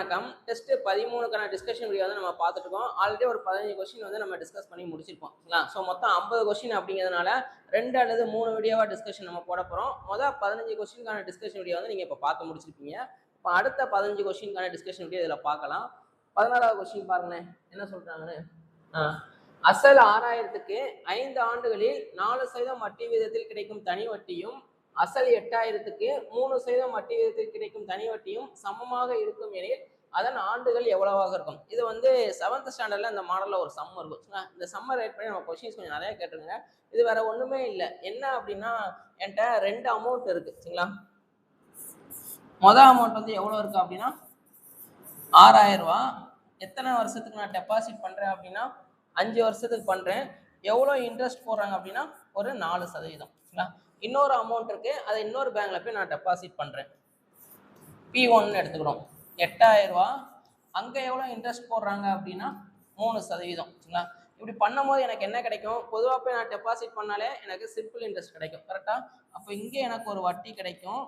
வணக்கம். Test 13க்கான discussion video வந்து நம்ம பார்த்துட்டு இருக்கோம். ஆல்ரெடி ஒரு 15 கொஸ்டின் வந்து நம்ம டிஸ்கஸ் பண்ணி முடிச்சிருப்போம். ஸோ மொத்தம் 50 கொஸ்டின் அப்படிங்கிறதுனால 2 அல்லது 3 வீடியோவா டிஸ்கஷன் நம்ம போட போகிறோம். மொதல் 15 கொஸ்டினுக்கான டிஸ்கஷன் வீடியோ வந்து நீங்கள் இப்போ பார்த்து முடிச்சிருப்பீங்க. இப்போ அடுத்த 15 கொஸ்டினுக்கான டிஸ்கஷன் வீடியோ இதில் பார்க்கலாம். 16வது கொஸ்டின் பாருங்களேன், என்ன சொல்றாங்கன்னு. அசல் 6000க்கு 5 ஆண்டுகளில் 4% வட்டி விகிதத்தில் கிடைக்கும் தனி வட்டியும் அசல் 8000க்கு 3% வட்டி விகிதத்தில் கிடைக்கும் தனி வட்டியும் சமமாக இருக்கும் எனில் அதன் ஆண்டுகள் எவ்வளவாக இருக்கும். இது வந்து 7th ஸ்டாண்டர்ட்ல இந்த மாடல்ல ஒரு சம் இருக்கும். இந்த சம்மர் ரைட் பண்ணி நம்ம கொஸ்டின்ஸ் கொஞ்சம் நிறைய கேட்டுருங்க. இது வேற ஒண்ணுமே இல்லை. என்ன அப்படின்னா, என்கிட்ட 2 அமௌண்ட் இருக்கு சரிங்களா. மொதல் அமௌண்ட் வந்து எவ்வளவு இருக்கு அப்படின்னா 6000 ரூபாய். எத்தனை வருஷத்துக்கு நான் டெபாசிட் பண்றேன் அப்படின்னா 5 வருஷத்துக்கு பண்றேன். எவ்வளவு இன்ட்ரெஸ்ட் போடுறாங்க அப்படின்னா ஒரு 4%. இன்னொரு அமௌண்ட் இருக்கு, அதை இன்னொரு பேங்க்ல போய் நான் டெபாசிட் பண்றேன். P1 எடுத்துக்கிறோம், 8000 ரூபாய். அங்க எவ்வளவு இன்ட்ரெஸ்ட் போடுறாங்க அப்படின்னா 3%. சரிங்களா. இப்படி பண்ணும்போது எனக்கு என்ன கிடைக்கும்? பொதுவாக போய் நான் டெபாசிட் பண்ணாலே எனக்கு சிம்பிள் இன்ட்ரெஸ்ட் கிடைக்கும், கரெக்டா? அப்போ இங்கே எனக்கு ஒரு வட்டி கிடைக்கும்,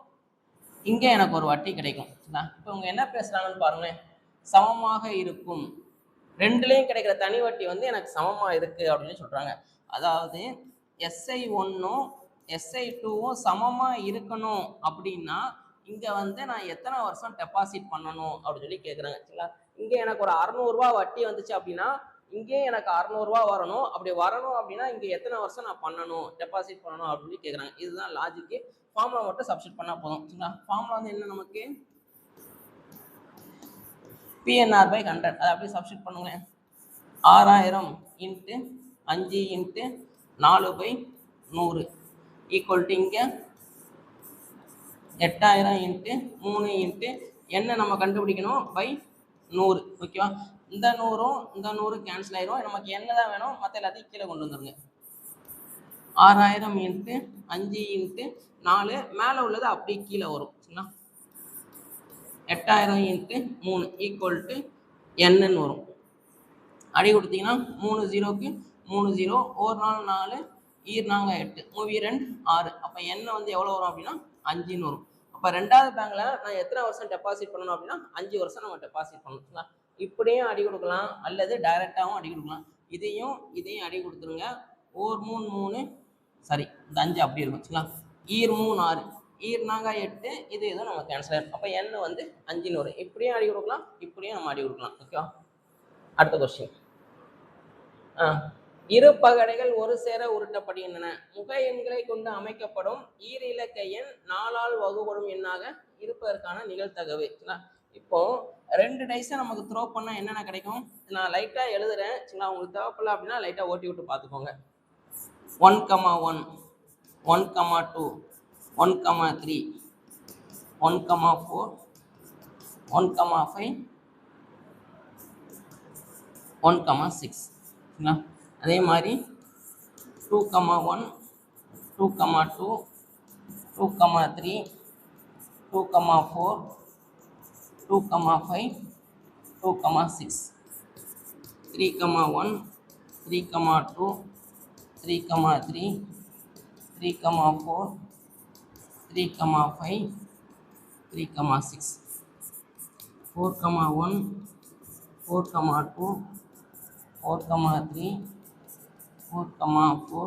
இங்கே எனக்கு ஒரு வட்டி கிடைக்கும். இப்போ இவங்க என்ன பேசுறாங்கன்னு பாருங்களேன். சமமாக இருக்கும், ரெண்டுலேயும் கிடைக்கிற தனி வட்டி வந்து எனக்கு சமமா இருக்கு அப்படின்னு சொல்றாங்க. அதாவது SI1ம் SI2ம் சமமா இருக்கணும் அப்படின்னா இங்க வந்து நான் எத்தனை வருஷம் டெபாசிட் பண்ணணும் அப்படின்னு சொல்லி கேட்குறாங்க. சரிங்களா. இங்க எனக்கு ஒரு 600 ரூபாய் வட்டி வந்துச்சு அப்படின்னா இங்கே எனக்கு 600 ரூபாய் வரணும். அப்படி வரணும் அப்படின்னா இங்க எத்தனை வருஷம் நான் பண்ணணும், டெபாசிட் பண்ணணும் அப்படின்னு சொல்லி கேட்குறாங்க. இதுதான் லாஜிக்கு. ஃபார்முலா மட்டும் சப்ஸ்டிட் பண்ணா போதும். சரிங்களா. ஃபார்முலா வந்து என்ன, நமக்கு PNR/100. அதை அப்படியே சப்ஸ்டிட் பண்ணுங்களேன். 6000 × 5 × 4/100 ஈக்குவல் டு இங்கே 8000 × 3 × என்ன நம்ம கண்டுபிடிக்கணும் பை 100. ஓகேவா. இந்த 100ம் இந்த 100 கேன்சல் ஆயிரும். நமக்கு என்ன தான் வேணும், மற்ற எல்லாத்தையும் கீழே கொண்டு வந்துருங்க. 6000 × 5 × 4 மேலே உள்ளது அப்படியே கீழே வரும். சரிங்களா. 8000 × 3 ஈக்குவல் டு என்னன்னு வரும். அடி கொடுத்தீங்கன்னா 3 0க்கு 3 0, 1 4 4, 4 8, 3 2 6. அப்போ என்ன வந்து எவ்வளோ வரும் அப்படின்னா 5ன்னு வரும். அப்போ ரெண்டாவது பேங்க்ல நான் எத்தனை வருஷம் டெபாசிட் பண்ணணும் அப்படின்னா 5 வருஷம் நம்ம டெபாசிட் பண்ணணும். இப்படியும் அடி கொடுக்கலாம் அல்லது டைரெக்டாகவும் அடி கொடுக்கலாம். இதையும் அடி கொடுத்துருங்க. 1 3 3, சரி இந்த 5 அப்படி இருக்கும். சரிங்களா. 3 6, 4 8, இது எதுவும் நம்ம கேன்சல் ஆகும். அப்போ என்ன வந்து 5ன்னு வரும். இப்படியும் அடி கொடுக்கலாம், இப்படியும் நம்ம அடி கொடுக்கலாம். ஓகேவா. அடுத்த கொஸ்டின். இரு பகடைகள் ஒரு சேர உருட்டப்படுகின்றன. முக எண்களை கொண்டு அமைக்கப்படும் ஈரிலக்க எண் 4ஆல் வகுப்படும் எண்ணாக இருப்பதற்கான நிகழ்தகவு. இப்போ 2 டைஸை நமக்கு த்ரோ பண்ணா என்னென்ன கிடைக்கும், நான் லைட்டா எழுதுறேன். சரிங்களா. உங்களுக்கு தேவைப்படல அப்படின்னா லைட்டா ஓட்டி விட்டு பார்த்துக்கோங்க. 1,1, 1,2, 1,3, 1,4, 1,5, 1,6. அதே மாதிரி 2,1, 2,2, 2,3, 2,4, 2,5, 2,6, 3,1, 3,2, 3,3, 3,4, 3,5, 3,6, 4,1, 4,2, 4,3, 4,4,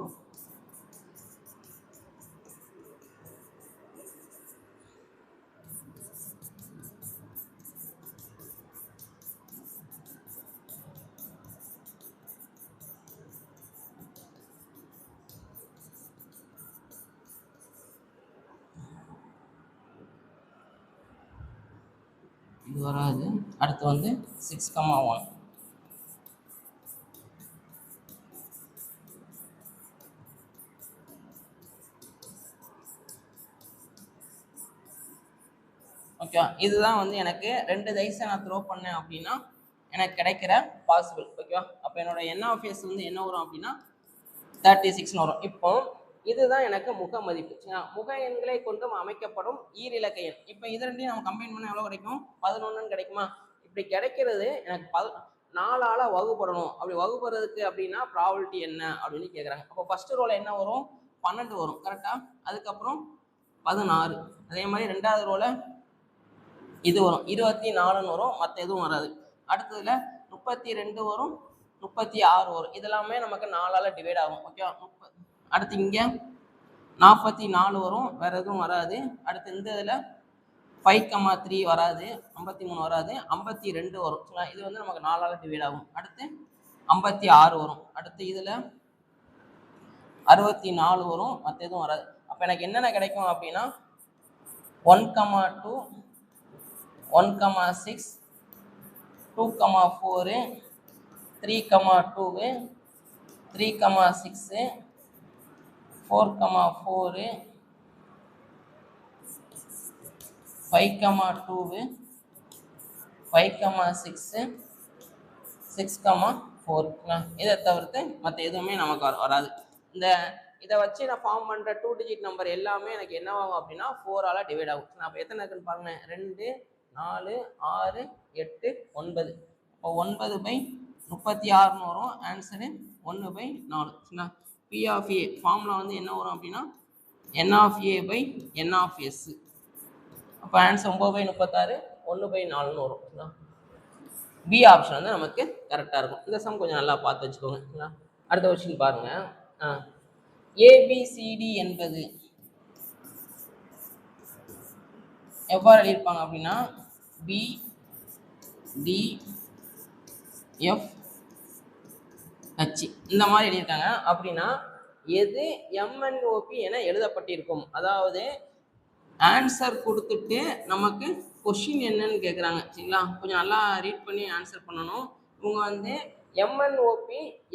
இது வராது. அடுத்து வந்து 6,1. ஓகே. இதுதான் வந்து எனக்கு 2 டைஸை நான் த்ரோ பண்ணேன் அப்படின்னா எனக்கு கிடைக்கிற பாசிபிள். ஓகேவா. அப்போ என்னோட NF வந்து என்ன வரும் அப்படின்னா 36ன்னு வரும். இப்போ இதுதான் எனக்கு முக மதிப்பு. முக எண்களை கொண்டும் அமைக்கப்படும் ஈரிலக்க எண். இப்போ இது ரெண்டையும் நம்ம கம்பைன் பண்ண எவ்வளோ கிடைக்கும், 11ன்னு கிடைக்குமா. இப்படி கிடைக்கிறது எனக்கு 4ஆல் வகுப்படணும். அப்படி வகுப்படுறதுக்கு அப்படின்னா ப்ராபபிலிட்டி என்ன அப்படின்னு கேட்குறாங்க. அப்போ ஃபர்ஸ்ட் ரோல என்ன வரும், 12 வரும், கரெக்டா. அதுக்கப்புறம் 16. அதே மாதிரி ரெண்டாவது ரோல இது வரும் 24ன்னு வரும், மற்ற எதுவும் வராது. அடுத்ததுல 32 வரும், 36 வரும். இதெல்லாமே நமக்கு 4ஆல் டிவைட் ஆகும். ஓகேவா? அடுத்து இங்கே 44 வரும், வேற எதுவும் வராது. அடுத்து இந்த இதில் 5,3 வராது, 53 வராது, 52 வரும். இது வந்து நமக்கு 4ஆல் டிவைட் ஆகும். அடுத்து 56 வரும். அடுத்து இதில் 64 வரும், மற்ற எதுவும் வராது. அப்போ எனக்கு என்னென்ன கிடைக்கும் அப்படின்னா 1,2 1,6 2,4 3,2 3,6 4,4 5,2 5,6 6,4. இதை தவிர்த்து மற்ற எதுவுமே நமக்கு வராது. இதை வச்சு நான் ஃபார்ம் பண்ணுற 2 டிஜிட் நம்பர் எல்லாமே எனக்கு என்னவாகும் அப்படின்னா 4ஆல் டிவைட் ஆகும். அப்போ எத்தனை இருக்குன்னு பாருங்க, 2 4 6 8 9. இப்போ 9/36 வரும். Answer 1/4. P of A formula வந்து என்ன வரும் அப்படின்னா n/a/n/s. அப்போ ஆன்சர் 9/36 1/4 வரும். பி ஆப்ஷன் வந்து நமக்கு கரெக்டாக இருக்கும். இந்த சம் கொஞ்சம் நல்லா பார்த்து வச்சுக்கோங்க. அடுத்த கொஸ்டின் பாருங்க. ABCD என்பது எவ்வாறு எழுதியிருப்பாங்க அப்படின்னா BDFH இந்த மாதிரி எழுதியிருக்காங்க. அப்படின்னா எது MNOP என எழுதப்பட்டிருக்கும்? அதாவது ஆன்சர் கொடுத்துட்டு நமக்கு கொஷின் என்னன்னு கேட்குறாங்க. சரிங்களா? கொஞ்சம் நல்லா ரீட் பண்ணி ஆன்சர் பண்ணணும். இவங்க வந்து MNOP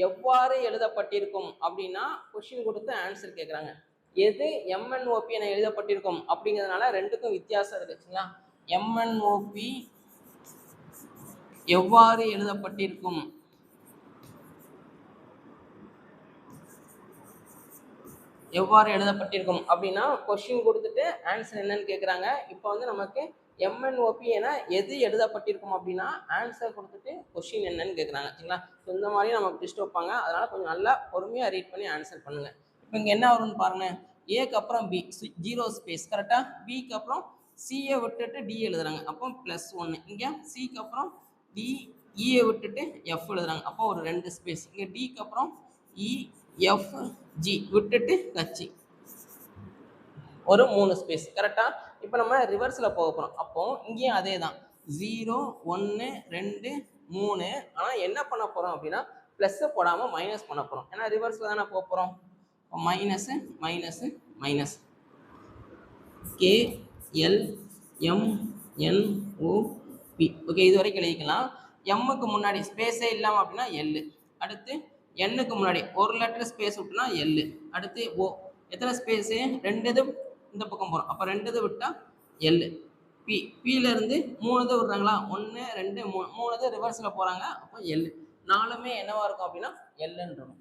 எவ்வாறு எழுதப்பட்டிருக்கும் அப்படின்னா கொஷின் கொடுத்து ஆன்சர் கேட்குறாங்க. எது MNOP என எழுதப்பட்டிருக்கும் அப்படிங்கிறதுனால ரெண்டுக்கும் வித்தியாசம் இருக்குங்களா? MNOP எவ்வாறு எழுதப்பட்டிருக்கும் அப்படின்னா கொஸ்டின் கொடுத்துட்டு ஆன்சர் என்னன்னு கேட்குறாங்க. இப்போ வந்து நமக்கு MNOP என எது எழுதப்பட்டிருக்கும் அப்படின்னா ஆன்சர் கொடுத்துட்டு கொஸ்டின் என்னன்னு கேட்குறாங்க. சரிங்களா? இந்த மாதிரி நமக்கு டெஸ்ட் வைப்பாங்க. அதனால கொஞ்சம் நல்லா பொறுமையாக ரீட் பண்ணி ஆன்சர் பண்ணுங்க. இப்போ இங்கே என்ன வரும்னு பாருங்க. ஏக்கு அப்புறம் பி 0 ஸ்பேஸ் கரெக்டாக, பிக்கு அப்புறம் சியை விட்டுட்டு டி எழுதுறாங்க. அப்போ +1. இங்கே சிக்கு அப்புறம் டி, இயை விட்டுட்டு எஃப் எழுதுறாங்க. அப்போ ஒரு 2 ஸ்பேஸ். இங்கே டிக்கு அப்புறம் EFG விட்டுட்டு ஹச் ஒரு 3 ஸ்பேஸ் கரெக்டா. இப்போ நம்ம ரிவர்ஸில் போக போகிறோம். அப்போ இங்கேயும் அதே தான் 0 1 2 3. ஆனால் என்ன பண்ண போகிறோம் அப்படின்னா ப்ளஸ்ஸை போடாமல் மைனஸ் பண்ண போகிறோம். ஏன்னா ரிவர்ஸில் தானே போக போகிறோம். Minus minus minus KLMNOP. Okay, இது வரைக்கும் எழுதிக்கலாம். எம்முக்கு முன்னாடி ஸ்பேஸே இல்லாமல் அப்படின்னா எல். அடுத்து எண்ணுக்கு முன்னாடி ஒரு லெட்டர் ஸ்பேஸ் விட்டுனா எல். அடுத்து ஓ எத்தனை ஸ்பேஸு? 2 இது இந்த பக்கம் போகிறோம். அப்போ 2 இது விட்டால் எல். பி, பியிலேருந்து 3 இது விடுறாங்களா? 1 2 3 3 இது ரிவர்ஸில் போகிறாங்க. அப்போ எல். 4மே என்னவாக இருக்கும் அப்படின்னா எல்லுன்னு இருக்கும்.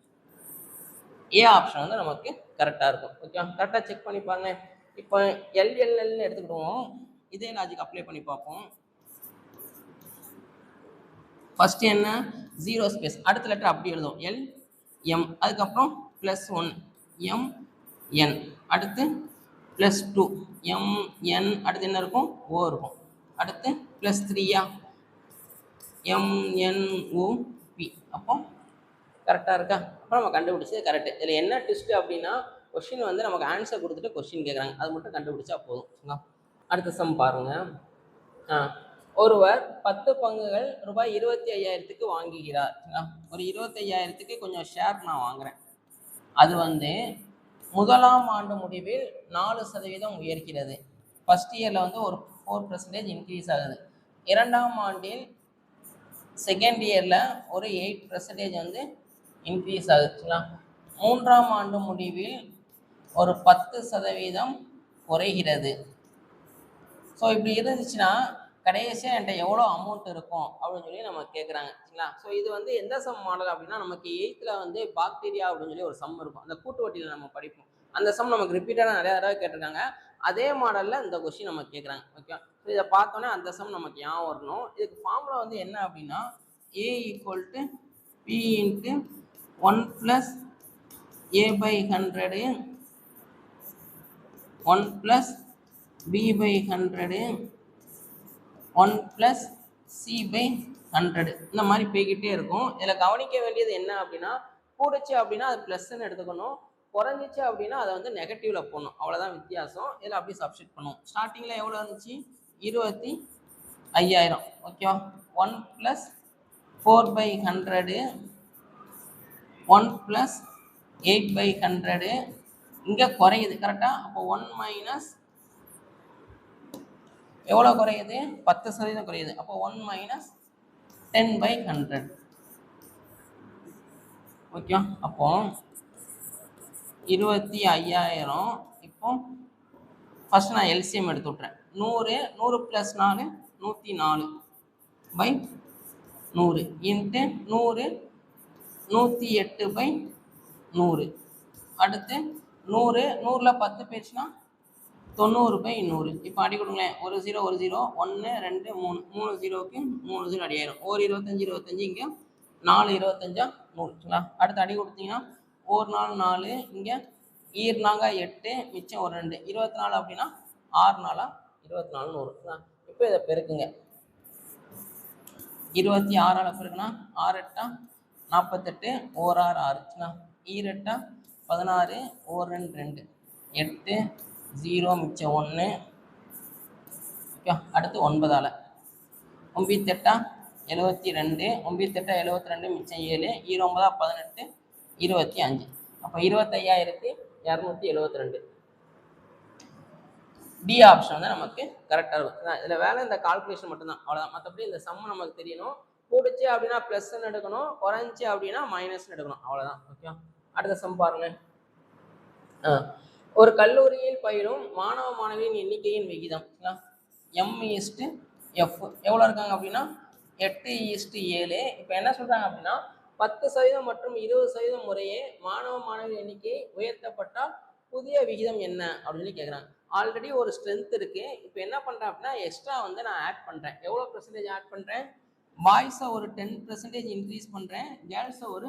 ஏ ஆப்ஷன் வந்து நமக்கு கரெக்டாக இருக்கும். ஓகே, கரெக்டாக செக் பண்ணி பாருங்க. இப்போ எல்எல்எல்னு எடுத்துக்கிடுவோம். இதே லாஜிக் அப்ளை பண்ணி பார்ப்போம். ஃபர்ஸ்ட் என்ன? 0 ஸ்பேஸ். அடுத்த லெட்டர் அப்படி எழுதும் LM. அதுக்கப்புறம் +1 MN. அடுத்து +2 MN. அடுத்து என்ன இருக்கும்? O இருக்கும். அடுத்து +3 MNOP. அப்போ கரெக்டாக இருக்கா? அப்போ நம்ம கண்டுபிடிச்சது கரெக்டு. இதில் என்ன ட்விஸ்ட்டு அப்படின்னா கொஷின் வந்து நமக்கு ஆன்சர் கொடுத்துட்டு கொஷின் கேட்குறாங்க. அது மட்டும் கண்டுபிடிச்சா போதும். அடுத்த சம் பாருங்கள். ஒருவர் 10 பங்குகள் ரூபாய் 25,000க்கு வாங்குகிறார். ஒரு 25,000க்கு கொஞ்சம் ஷேர் நான் வாங்குறேன். அது வந்து முதலாம் ஆண்டு முடிவில் 4% உயர்கிறது. ஃபர்ஸ்ட் இயரில் வந்து ஒரு 4% இன்க்ரீஸ் ஆகுது. இரண்டாம் ஆண்டில் செகண்ட் இயரில் ஒரு 8% வந்து இன்க்ரீஸ் ஆகுதுங்களா. மூன்றாம் ஆண்டு முடிவில் ஒரு 10% குறைகிறது. ஸோ இப்படி இருந்துச்சுன்னா கடைசியாக என்கிட்ட எவ்வளோ அமௌண்ட் இருக்கும் அப்படின்னு சொல்லி நம்ம கேட்குறாங்க. சரிங்களா? ஸோ இது வந்து எந்த சம் மாடல் அப்படின்னா நமக்கு 8th வந்து பாக்டீரியா அப்படின்னு சொல்லி ஒரு சம் இருக்கும். அந்த கூட்டு வட்டியில் நம்ம படிப்போம். அந்த சம் நமக்கு ரிப்பீட்டடாக நிறைய தடவை கேட்டிருக்காங்க. அதே மாடலில் இந்த கொஸ்டின் நம்ம கேட்குறாங்க. ஓகே, ஸோ இதை பார்த்தோன்னே அந்த சம் நமக்கு ஞாபகம் வரணும். இதுக்கு ஃபார்முலா வந்து என்ன அப்படின்னா A = P × 1 + A/100 1 + B/100 1 plus C by 100 இந்த மாதிரி போய்கிட்டே இருக்கும். இதில் கவனிக்க வேண்டியது என்ன அப்படின்னா, கூடுச்சு அப்படின்னா அது ப்ளஸ்ன்னு எடுத்துக்கணும், குறைஞ்சிச்சு அப்படின்னா அதை வந்து நெகட்டிவில் போடணும். அவ்வளோதான் வித்தியாசம். இதில் அப்படி சப்ஸ்டிட் பண்ணுவோம். ஸ்டார்டிங்கில் எவ்வளோ இருந்துச்சு? 25,000. ஓகேவா? 1 ப்ளஸ் 4/100, 1 ப்ளஸ் 8/100. இங்கே குறையுது கரெக்டாக. அப்போ 1 மைனஸ் எவ்வளோ குறையுது? 10% குறையுது. அப்போ 1 மைனஸ் 10/100. ஓகே. அப்போ 25,000. இப்போ ஃபர்ஸ்ட் நான் எல்சிஎம் எடுத்து விட்றேன். 100 ப்ளஸ் 4 104/100 இன்ட்டு 100 108/100. அடுத்து 100 100ல் 10 போயிடுச்சுன்னா 90/100. இப்போ அடி கொடுங்களேன். 1 0 1 0 1 2 3 3 0க்கு 3 0 அடி ஆயிரும். ஒரு 25 25 இங்கே 4 25 100. அடுத்து அடி கொடுத்தீங்கன்னா 1 4 4 இங்கே 4 8 மிச்சம் ஒரு 2 24 அப்படின்னா 6 4 24 100. இப்போ இதை பெருக்குங்க. 26ஆல் பெருக்குன்னா 6 8 48 1 6 6 8 16 1 2 2 8 0 மிச்சம் 1. ஓகே. அடுத்து 9ஆல் 9 8 72 9 8 72 மிச்சம் 7 9 18 25. அப்போ 25,272. டி ஆப்ஷன் வந்து நமக்கு கரெக்டாக இருக்கும். இதில் வேலை இந்த கால்குலேஷன் மட்டும்தான், அவ்வளோதான். மற்றபடி இந்த சம் நமக்கு தெரியணும். கூடுச்சு அப்படின்னா ப்ளஸ்ன்னு எடுக்கணும், குறைஞ்சி அப்படின்னா மைனஸ்ன்னு எடுக்கணும், அவ்வளோதான். ஓகே. அடுத்த சம் பாருங்க. ஒரு கல்லூரியில் பயிலும் மாணவ மாணவியின் எண்ணிக்கையின் விகிதம் M/F எவ்வளோ இருக்காங்க அப்படின்னா 8:7. இப்போ என்ன சொல்கிறாங்க அப்படின்னா 10% மற்றும் 20% முறையே மாணவ மாணவி எண்ணிக்கை உயர்த்தப்பட்டால் புதிய விகிதம் என்ன அப்படின்னு சொல்லி கேட்குறாங்க. ஆல்ரெடி ஒரு ஸ்ட்ரென்த் இருக்குது. இப்போ என்ன பண்ணுறேன் அப்படின்னா எக்ஸ்ட்ரா வந்து நான் ஆட் பண்ணுறேன். எவ்வளோ % ஆட் பண்ணுறேன்? பாய்ஸை ஒரு 10% இன்க்ரீஸ் பண்ணுறேன், கேர்ள்ஸை ஒரு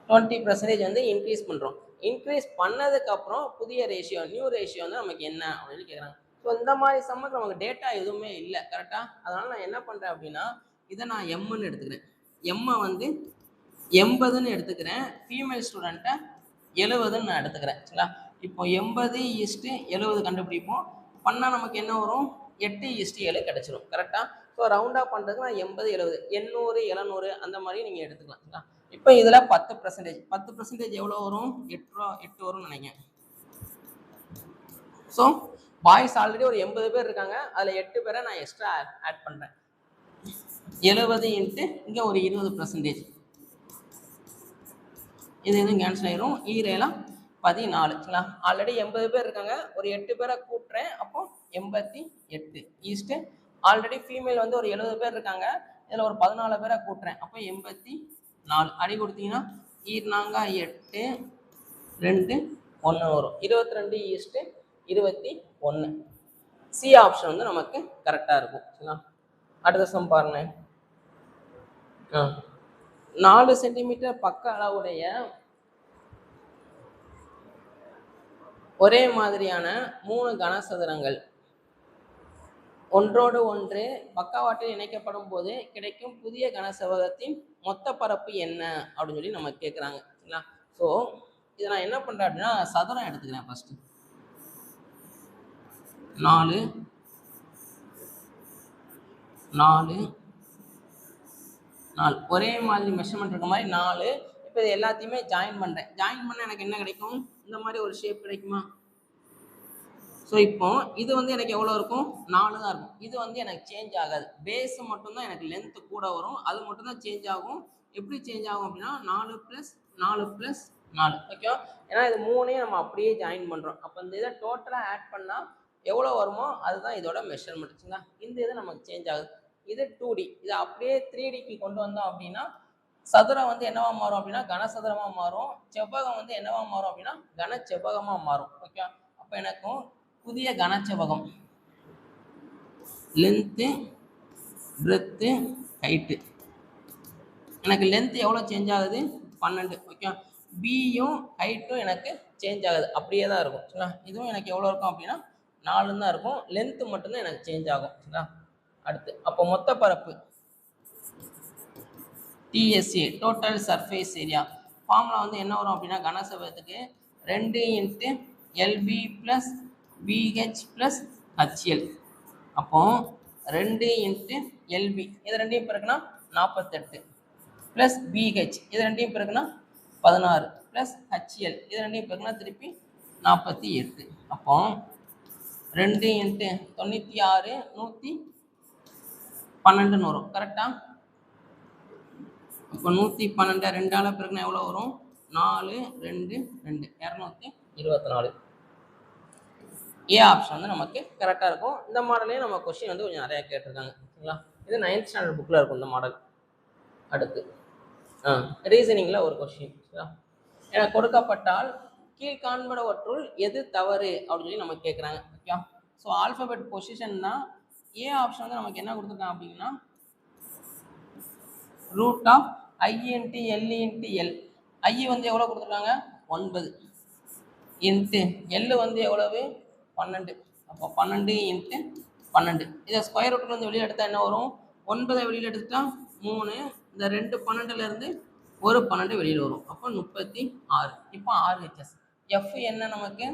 20% வந்து இன்க்ரீஸ் பண்ணுறோம். இன்க்ரீஸ் பண்ணதுக்கப்புறம் புதிய ரேஷியோ, நியூ ரேஷியோ வந்து நமக்கு என்ன அப்படின்னு கேட்குறாங்க. ஸோ இந்த மாதிரி சம்மக்கு நமக்கு டேட்டா எதுவுமே இல்லை கரெக்டாக. அதனால் நான் என்ன பண்ணுறேன் அப்படின்னா இதை நான் எம்முன்னு எடுத்துக்கிறேன். எம்மை வந்து 80ன்னு எடுத்துக்கிறேன். ஃபீமேல் ஸ்டூடெண்ட்டை 70ன்னு நான் எடுத்துக்கிறேன். சரிங்களா? இப்போ 80:70 கண்டுபிடிப்போம். பண்ணால் நமக்கு என்ன வரும்? 8:7 கிடச்சிரும் கரெக்டாக. ஸோ ரவுண்டாக பண்ணுறதுக்கு நான் 80 70 800 700 அந்த மாதிரி நீங்கள் எடுத்துக்கலாம். சரிங்களா? இப்போ இதில் 10% 10% எவ்வளோ வரும்? 8 வரும்னு நினைக்கிறேன். ஸோ பாய்ஸ் ஆல்ரெடி ஒரு 80 பேர் இருக்காங்க, அதில் 8 பேரை நான் எக்ஸ்ட்ரா ஆட் பண்ணுறேன். 70 இன்ட்டு இங்கே ஒரு 20%. இது எதுவும் கேன்சல் ஆயிரும். ஈரேலாம் 14. சரிங்களா? ஆல்ரெடி 80 பேர் இருக்காங்க, ஒரு 8 பேரை கூட்டுறேன், அப்போ 88 ஈஸ்ட்டு. ஆல்ரெடி ஃபீமேல் வந்து ஒரு 70 பேர் இருக்காங்க, இதில் ஒரு 14 பேரை கூட்டுறேன், அப்போ 84. அடி கொடுத்தீங்கன்னா 8 2 1 வரும். 22:21. சி ஆப்ஷன் வந்து நமக்கு கரெக்டாக இருக்கும். சரிங்களா? அடுத்த சம் பாருங்க. 4 சென்டிமீட்டர் பக்க அளவுடைய ஒரே மாதிரியான 3 கனசதுரங்கள் ஒன்றோடு ஒன்று பக்கவாட்டில் இணைக்கப்படும் போது கிடைக்கும் புதிய கனசெவ்வகத்தின் மொத்த பரப்பு என்ன அப்படின்னு சொல்லி நம்ம கேட்குறாங்க. சரிங்களா? ஸோ இதை நான் என்ன பண்ணுறேன் அப்படின்னா சதுரம் எடுத்துக்கிறேன். ஃபஸ்ட்டு 4 4 4 ஒரே மாதிரி மெஷர்மெண்ட் இருக்க மாதிரி 4. இப்போ இது எல்லாத்தையுமே ஜாயின் பண்ணுறேன். ஜாயின் பண்ண எனக்கு என்ன கிடைக்கும்? இந்த மாதிரி ஒரு ஷேப் கிடைக்குமா? ஸோ இப்போ இது வந்து எனக்கு எவ்வளோ இருக்கும்? 4 தான் இருக்கும். இது வந்து எனக்கு சேஞ்ச் ஆகாது. பேஸு மட்டும்தான் எனக்கு லென்த்து கூட வரும், அது மட்டும்தான் சேஞ்ச் ஆகும். எப்படி சேஞ்ச் ஆகும் அப்படின்னா 4 + 4 + 4. ஓகேவா? ஏன்னா இது 3ஐயும் நம்ம அப்படியே ஜாயின் பண்ணுறோம். அப்போ இந்த இதை டோட்டலாக ஆட் பண்ணால் எவ்வளோ வருமோ அதுதான் இதோட மெஷர்மெண்ட்ஸுங்களா. இந்த இது நமக்கு சேஞ்ச் ஆகுது. இது 2D. இதை அப்படியே 3Dக்கு கொண்டு வந்தோம் அப்படின்னா சதுரம் வந்து என்னவா மாறும் அப்படின்னா கனசதுரமாக மாறும். செவ்வகம் வந்து என்னவா மாறும் அப்படின்னா கனச்செவ்வகமாக மாறும். ஓகே. அப்போ எனக்கும் புதிய கனச்செவ்வகம் லென்த்து பிரெத்து ஹைட்டு. எனக்கு லென்த் எவ்வளோ சேஞ்ச் ஆகுது? 12. ஓகே. பியும் ஹைட்டும் எனக்கு சேஞ்ச் ஆகுது, அப்படியே தான் இருக்கும். சரிங்களா? இதுவும் எனக்கு எவ்வளோ இருக்கும் அப்படின்னா 4 தான் இருக்கும், லென்த்து மட்டும்தான் எனக்கு சேஞ்ச் ஆகும். சரிங்களா? அடுத்து அப்போ மொத்த பரப்பு TSA total surface area formula வந்து என்ன வரும் அப்படின்னா கனசதுரத்துக்கு 2 into LB plus BH plus HL. அப்போ 2 இன்ட்டு எல்பி இது ரெண்டையும் பிறகுனா 48 ப்ளஸ் பிஹெச் இது ரெண்டையும் பிறகுனா 16 ப்ளஸ் ஹச்எல் இது ரெண்டையும் பிறகுனா திருப்பி 48. அப்போ 2 இன்ட்டு 96 112 வரும். கரெக்டா? இப்போ 112 2ஆல் பிறகுனா எவ்வளோ வரும்? 4 2 2 224. ஏ ஆப்ஷன் வந்து நமக்கு கரெக்டாக இருக்கும். இந்த மாடலே நம்ம கொஸ்டின் வந்து கொஞ்சம் நிறையா கேட்டிருக்காங்க. சரிங்களா? இது 9th ஸ்டாண்டர்ட் புக்கில் இருக்கும் இந்த மாடல். அடுத்து ரீசனிங்கில் ஒரு கொஸ்டின். சரிங்களா? எனக்கு கொடுக்கப்பட்டால் கீழ்காண்பனவற்றுள் எது தவறு அப்படின்னு சொல்லி நம்ம கேட்குறாங்க. ஓகே. ஸோ ஆல்ஃபபெட் பொசிஷன்னா ஏ ஆப்ஷன் வந்து நமக்கு என்ன கொடுத்துருக்காங்க அப்படின்னா root of I into L into L. I வந்து எவ்வளோ கொடுத்துருக்காங்க? 9 இன்ட்டு எல் வந்து எவ்வளவு? 12. அப்போ 12 இன்ட்டு 12. இதை ஸ்கொயர் ரூட்டில் வந்து வெளியே எடுத்தால் என்ன வரும்? 9 வெளியில் எடுத்துட்டா 3, இந்த 2 12லேருந்து ஒரு 12 வெளியில் வரும். அப்போ 36. இப்போ RHS எஃப் என்ன நமக்கு?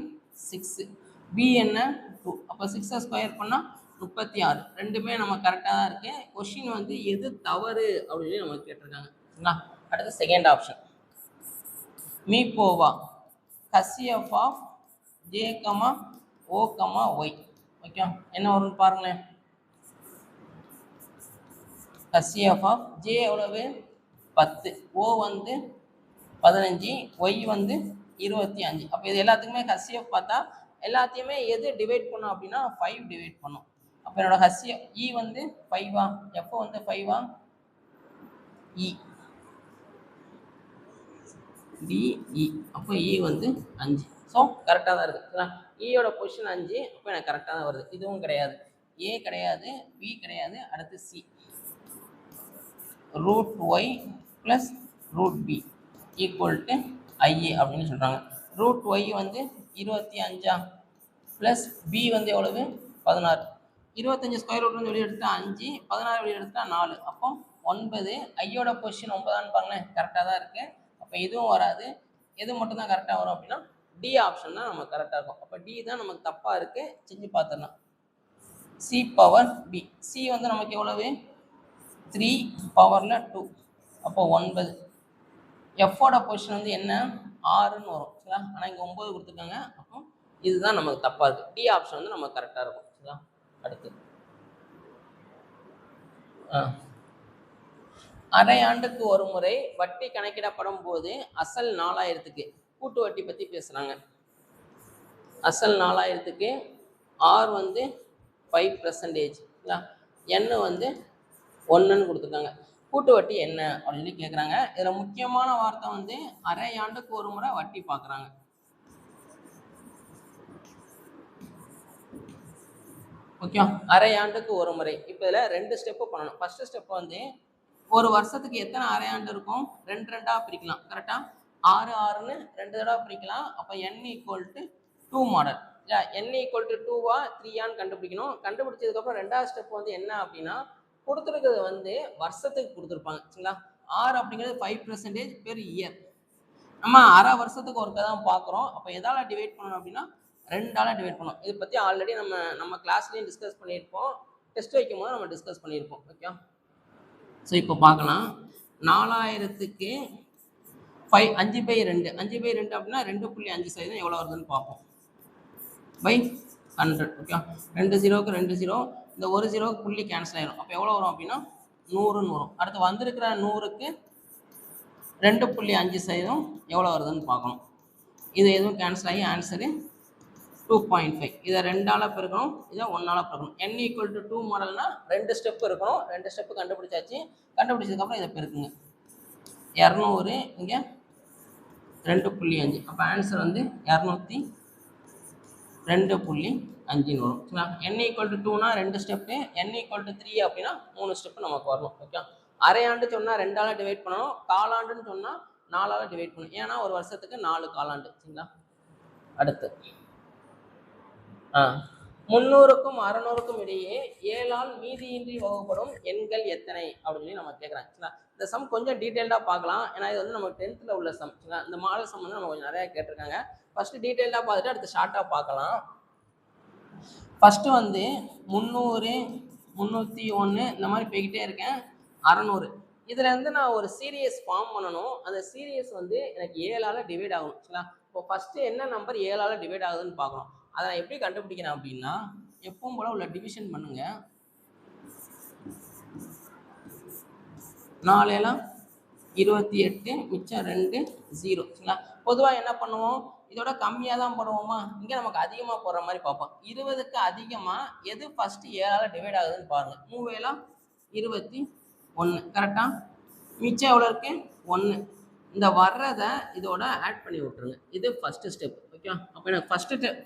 6, பி என்ன? 2. அப்போ 6 ஸ்கொயர் பண்ணால் 36. ரெண்டுமே நம்ம கரெக்டாக தான் இருக்கு. கொஸ்டின் வந்து எது தவறு அப்படின்னு நம்ம கேட்டிருக்காங்க. சரிங்களா? அடுத்து செகண்ட் ஆப்ஷன் மீபோவா HCF of J comma O comma Y. Okay, என்ன வரும்னு பாருங்களேன். ஹசிஎஃப் ஆஃப் ஜே எவ்வளவு? 10, ஓ வந்து 15, ஒய் வந்து 25. அப்போ இது எல்லாத்துக்குமே ஹசிஎஃப் பார்த்தா எல்லாத்தையுமே எது டிவைட் பண்ணும் அப்படின்னா 5 டிவைட் பண்ணும். அப்போ என்னோட ஹசிஎஃப் இ வந்து 5ஆ, எஃப் வந்து 5ஆ, இ டிஇ. அப்போ இ வந்து 5. ஸோ கரெக்டாக தான் இருக்குது. இயோட பொசிஷன் 5. அப்போ எனக்கு கரெக்டாக தான் வருது. இதுவும் கிடையாது, ஏ கிடையாது, பி கிடையாது. அடுத்து C root Y plus root B equal to IA அப்படின்னு சொல்கிறாங்க. ரூட் ஒய் வந்து 25 ப்ளஸ் பி வந்து எவ்வளவு? 16. 25 ஸ்கொயர் ரூட் வந்து வெளியே எடுத்துட்டா 5, 16 வெளியே எடுத்துட்டா 4. அப்போ 9. ஐயோட பொசிஷன் 9 பாருங்களேன், கரெக்டாக தான் இருக்குது. அப்போ இதுவும் வராது. எது மட்டும் தான் கரெக்டாக வரும் அப்படின்னா டி ஆப்ஷன் தான் நமக்கு கரெக்டாக இருக்கும். அப்போ டி தான் நமக்கு தப்பாக இருக்குது. செஞ்சு பார்த்துடலாம். C power B. சி வந்து நமக்கு எவ்வளவு? 3 பவரில் 2. அப்போ 9. எஃபோட பொசிஷன் வந்து என்ன? 6ன்னு வரும். சரிங்களா? ஆனால் இங்கே 9 கொடுத்துருக்காங்க. அப்போ இதுதான் நமக்கு தப்பாக இருக்குது. டி ஆப்ஷன் வந்து நமக்கு கரெக்டாக இருக்கும். சரிங்களா? அடுத்து அரை ஆண்டுக்கு ஒரு முறை வட்டி கணக்கிடப்படும் போது அசல் 4000க்கு கூட்டு வட்டி பற்றி பேசுகிறாங்க. அசல் 4000க்கு ஆர் வந்து 5%, என் வந்து 1ன்னு கொடுத்துருக்காங்க. கூட்டு வட்டி என்ன அப்படின்னு சொல்லி கேட்குறாங்க. இதில் முக்கியமான வார்த்தை வந்து அரை ஆண்டுக்கு ஒரு முறை வட்டி பார்க்குறாங்க. ஓகே, அரை ஆண்டுக்கு ஒரு முறை. இப்போ இதில் 2 ஸ்டெப்பு பண்ணணும். ஃபர்ஸ்ட் ஸ்டெப் வந்து ஒரு வருஷத்துக்கு எத்தனை அரை ஆண்டு இருக்கும்? 2 2ஆக பிரிக்கலாம். கரெக்டாக 6 6ன்னு 2 தடவை பிரிக்கலாம். அப்போ n ஈக்குவல் டு 2 மாடல். இல்லையா? n ஈக்குவல் டு 2வா 3ஆன்னு கண்டுபிடிக்கணும். கண்டுபிடிச்சதுக்கப்புறம் 2வது ஸ்டெப் வந்து என்ன அப்படின்னா கொடுத்துருக்கிறது வந்து வருஷத்துக்கு கொடுத்துருப்பாங்க. சரிங்களா? 6 அப்படிங்கிறது 5% பெர் இயர். நம்ம அரை வருஷத்துக்கு ஒருக்க தான் பார்க்குறோம். அப்போ எதால் டிவைட் பண்ணணும் அப்படின்னா 2ஆல் டிவைட் பண்ணணும். இதை பற்றி ஆல்ரெடி நம்ம கிளாஸ்லேயும் டிஸ்கஸ் பண்ணியிருப்போம். டெஸ்ட் வைக்கும் போது நம்ம டிஸ்கஸ் பண்ணியிருப்போம். ஓகே, ஸோ இப்போ பார்க்கலாம். 4000க்கு 5/2. 5/2 அப்படின்னா 2.5% எவ்வளோ வருதுன்னு பார்ப்போம். பை 100. ஓகே, 2 0க்கு 2 0, இந்த ஒரு 0க்கு புள்ளி கேன்சல் ஆயிடும். அப்போ எவ்வளோ வரும் அப்படின்னா 100ன்னு வரும். அடுத்து வந்திருக்கிற 100க்கு 2.5% எவ்வளோ வருதுன்னு பார்க்கணும். இது எதுவும் கேன்சல் ஆகி ஆன்சரு 2.5. இதை 2ஆல் பெருக்கணும், இதை 1ஆல் பெருக்கணும். n ஈக்குவல் டு 2 மாடல்னா 2 ஸ்டெப் இருக்கணும். 2 ஸ்டெப்பு கண்டுபிடிச்சாச்சு. கண்டுபிடிச்சதுக்கப்புறம் இதை பெருக்குங்க. 200 இங்கே 2.5. அப்போ ஆன்சர் வந்து 202.5 வரும். n ஈக்குவல் டு 2னா 2 ஸ்டெப்பு, n ஈக்குவல் டு 3 அப்படின்னா 3 ஸ்டெப்பு நமக்கு வரணும். ஓகே, அரை ஆண்டு சொன்னால் 2ஆல் டிவைட் பண்ணணும். காலாண்டுன்னு சொன்னால் 4ஆல் டிவைட் பண்ணணும். ஏன்னா ஒரு வருஷத்துக்கு 4 காலாண்டு. சரிங்களா? அடுத்து 300க்கும் 600க்கும் இடையே 7ஆல் மீதியின்றி வகுப்படும் எண்கள் எத்தனை அப்படின்னு சொல்லி நம்ம கேட்குறாங்க. இந்த சம் கொஞ்சம் டீட்டெயில்டாக பார்க்கலாம். ஏன்னா இது வந்து நம்ம 10th உள்ள சம். இந்த மாடல் சம் வந்து நம்ம கொஞ்சம் நிறையா கேட்டிருக்காங்க. ஃபஸ்ட்டு டீட்டெயில்டாக பார்த்துட்டு அடுத்து ஷார்ட்டாக பார்க்கலாம். ஃபஸ்ட்டு வந்து 300, 301 இந்த மாதிரி போய்கிட்டே இருக்கேன். 600 இதுலேருந்து நான் ஒரு சீரியஸ் ஃபார்ம் பண்ணணும். அந்த சீரியஸ் வந்து எனக்கு 7ஆல் டிவைட் ஆகணும். சரிங்களா? இப்போ ஃபஸ்ட்டு என்ன நம்பர் 7ஆல் டிவைட் ஆகுதுன்னு பார்க்கணும். அதை நான் எப்படி கண்டுபிடிக்கிறேன் அப்படின்னா, எப்பவும் போல உள்ள டிவிஷன் பண்ணுங்க. 4 28 மிச்சம் 2 0. சரிங்களா? பொதுவாக என்ன பண்ணுவோம், இதோட கம்மியாக தான் போடுவோமா, இங்கே நமக்கு அதிகமாக போடுற மாதிரி பார்ப்போம். 20க்கு அதிகமாக எது ஃபஸ்ட்டு 7ஆல் டிவைட் ஆகுதுன்னு பாருங்கள். 3 21 கரெக்டாக. மிச்சம் எவ்வளோ இருக்கு 1. இந்த வர்றதை இதோட ஆட் பண்ணி விட்டுருங்க. இது ஃபஸ்ட்டு ஸ்டெப். ஓகே, அப்போ எனக்கு